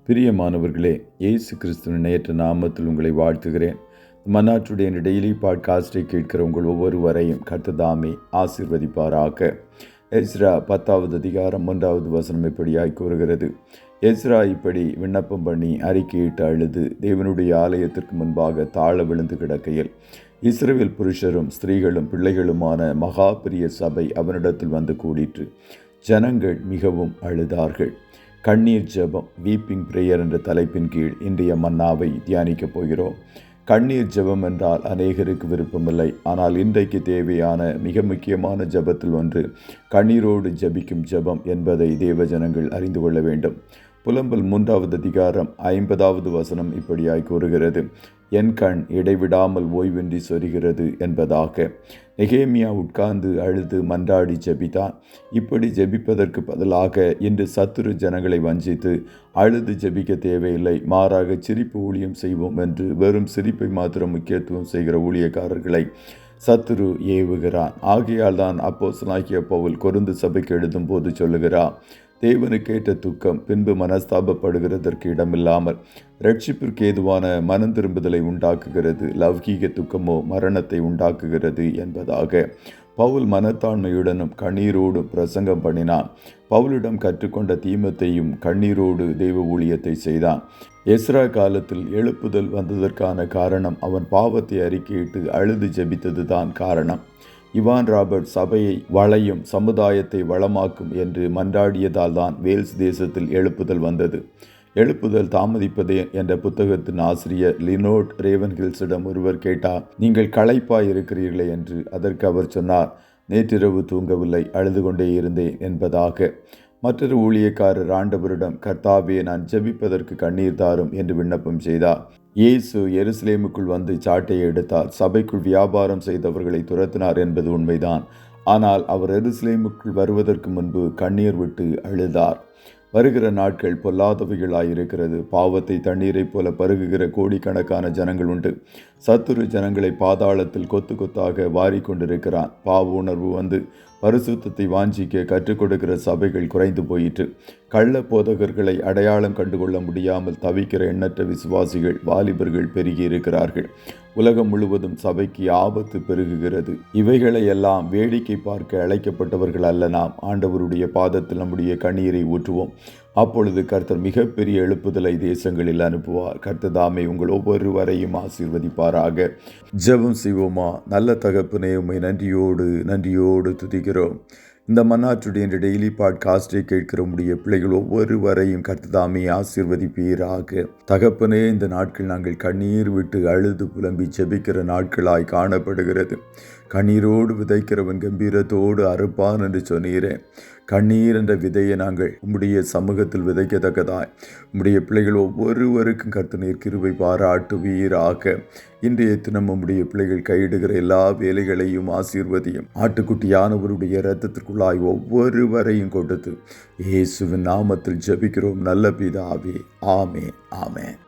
பிரியமானவர்களே, இயேசு கிறிஸ்துவின் நேற்ற நாமத்தில் உங்களை வாழ்த்துகிறேன். மன்னாற்றுடைய டெய்லி பாட்காஸ்டை கேட்கிற உங்கள் ஒவ்வொருவரையும் கர்த்தர் ஆசீர்வதிப்பாராக. எஸ்ரா 10வது அதிகாரம் 1வது வசனம் இப்படியாய் கூறுகிறது. எஸ்ரா இப்படி விண்ணப்பம் பண்ணி அறிக்கையிட்டு அழுது தேவனுடைய ஆலயத்திற்கு முன்பாக தாழ விழுந்து கிடக்கையில் இஸ்ரவேல் புருஷரும் ஸ்திரீகளும் பிள்ளைகளுமான மகா பெரிய சபை அவனிடத்தில் வந்து கூடிற்று. ஜனங்கள் மிகவும் அழுதார்கள். கண்ணீர் ஜெபம், வீப்பிங் பிரேயர் என்ற தலைப்பின் கீழ் இன்றைய மன்னாவை தியானிக்கப் போகிறோம். கண்ணீர் ஜெபம் என்றால் அநேகருக்கு விருப்பமில்லை. ஆனால் இன்றைக்கு தேவையான மிக முக்கியமான ஜெபத்தில் ஒன்று கண்ணீரோடு ஜெபிக்கும் ஜெபம் என்பதை தேவஜனங்கள் அறிந்து கொள்ள வேண்டும். புலம்பல் 3வது அதிகாரம் 50வது வசனம் இப்படியாய் கூறுகிறது. என் கண் இடைவிடாமல் ஓய்வின்றி சொரிகிறது என்பதாக. நெகேமியா உட்கார்ந்து அழுது மன்றாடி ஜெபித்தான். இப்படி ஜெபிப்பதற்கு பதிலாக இன்று சத்துரு ஜனங்களை வஞ்சித்து அழுது ஜெபிக்க தேவையில்லை, மாறாக சிரிப்பு ஊழியம் செய்வோம் என்று வெறும் சிரிப்பை மாத்திரம் முக்கியத்துவம் செய்கிற ஊழியக்காரர்களை சத்துரு ஏவுகிறான். ஆகையால் தான் அப்போஸ்தலனாகிய பவுல் கொரிந்து சபைக்கு எழுதும் போது சொல்லுகிறார், தேவனுக்கேற்ற துக்கம் பின்பு மனஸ்தாபப்படுகிறதற்கு இடமில்லாமல் இரட்சிப்பிற்கு ஏதுவான மனம் திரும்புதலை உண்டாக்குகிறது, லௌகீக துக்கமோ மரணத்தை உண்டாக்குகிறது என்பதாக. பவுல் மனத்தாண்மையுடனும் கண்ணீரோடும் பிரசங்கம் பண்ணினான். பவுலிடம் கற்றுக்கொண்ட தீமத்தையும் கண்ணீரோடு தெய்வ ஊழியத்தை செய்தான். எஸ்ரா காலத்தில் எழுப்புதல் வந்ததற்கான காரணம் அவன் பாவத்தை அறிக்கையிட்டு அழுது ஜெபித்தது தான் காரணம். இவான் ராபர்ட் சபையை வளையும், சமுதாயத்தை வளமாக்கும் என்று மன்றாடியதால் தான் வேல்ஸ் தேசத்தில் எழுப்புதல் வந்தது. எழுப்புதல் தாமதிப்பதே என்ற புத்தகத்தின் ஆசிரியர் லினோட் ரேவன்ஹில்ஸிடம் ஒருவர் கேட்டார், நீங்கள் களைப்பாய் இருக்கிறீர்களே என்று. அதற்கு அவர் சொன்னார், நேற்றிரவு தூங்கவில்லை, அழுது கொண்டே இருந்தேன் என்பதாக. மற்றொரு ஊழியக்காரர் ஆண்டவரிடம், கர்த்தாவே, நான் ஜெபிப்பதற்கு கண்ணீர் தாரும் என்று விண்ணப்பம் செய்தார். இயேசு எருசலேமுக்குள் வந்து சாட்டையை எடுத்தார். சபைக்குள் வியாபாரம் செய்தவர்களை துரத்தினார் என்பது உண்மைதான். ஆனால் அவர் எருசலேமுக்குள் வருவதற்கு முன்பு கண்ணீர் விட்டு அழுதார். வருகிற நாட்கள் பொல்லாதவைகளாயிருக்கிறது. பாவத்தை தண்ணீரைப் போல பருகுகிற கோடிக்கணக்கான ஜனங்கள் உண்டு. சத்துரு ஜனங்களை பாதாளத்தில் கொத்து கொத்தாக வாரிக்கொண்டிருக்கிறான். பாவ உணர்வு வந்து பரிசுத்தத்தை வாஞ்சிக்க கற்றுக் கொடுக்கிற சபைகள் குறைந்து போயிற்று. கள்ள போதகர்களை அடையாளம் கண்டுகொள்ள முடியாமல் தவிக்கிற எண்ணற்ற விசுவாசிகள், வாலிபர்கள் பெருகி இருக்கிறார்கள். உலகம் முழுவதும் சபைக்கு ஆபத்து பெருகுகிறது. இவைகளை எல்லாம் வேடிக்கை பார்க்க அழைக்கப்பட்டவர்கள் அல்ல நாம். ஆண்டவருடைய பாதத்தில் நம்முடைய கண்ணீரை ஊற்றுவோம். அப்பொழுது கர்த்தர் மிகப்பெரிய எழுப்புதலை தேசங்களில் அனுப்புவார். கர்த்தர் உங்கள் ஒவ்வொருவரையும் ஆசீர்வதிப்பாராக. ஜெபம் செய்வோமா? நல்ல தகப்பனே, உம்மை நன்றியோடு துதிக்கிறோம். இந்த மன்னாற்றுடைய டெய்லி பாட்காஸ்டை கேட்கிற முடிய பிள்ளைகள் ஒவ்வொருவரையும் கர்த்தர் ஆசீர்வதிப்பீராக. தகப்பனே, இந்த நாட்கள் நாங்கள் கண்ணீர் விட்டு அழுது புலம்பி ஜெபிக்கிற நாட்களாய் காணப்படுகிறது. கண்ணீரோடு விதைக்கிறவன் கம்பீரத்தோடு அறுப்பான் என்று சொன்னீரே. கண்ணீர் என்ற விதையை நாங்கள் உம்முடைய சமூகத்தில் விதைக்கத்தக்கதாய் உம்முடைய பிள்ளைகள் ஒவ்வொருவருக்கும் கர்த்தர் கிருபை பாராட்டுவீராக. இன்றைய தினம் உம்முடைய பிள்ளைகள் கையிடுகிற எல்லா வேலைகளையும் ஆசீர்வதியும். ஆட்டுக்குட்டியானவருடைய இரத்தத்திற்குள்ளாய் ஒவ்வொருவரையும் கொடுத்து இயேசுவின் நாமத்தில் ஜெபிக்கிறோம் நல்ல பிதாவே. ஆமென்.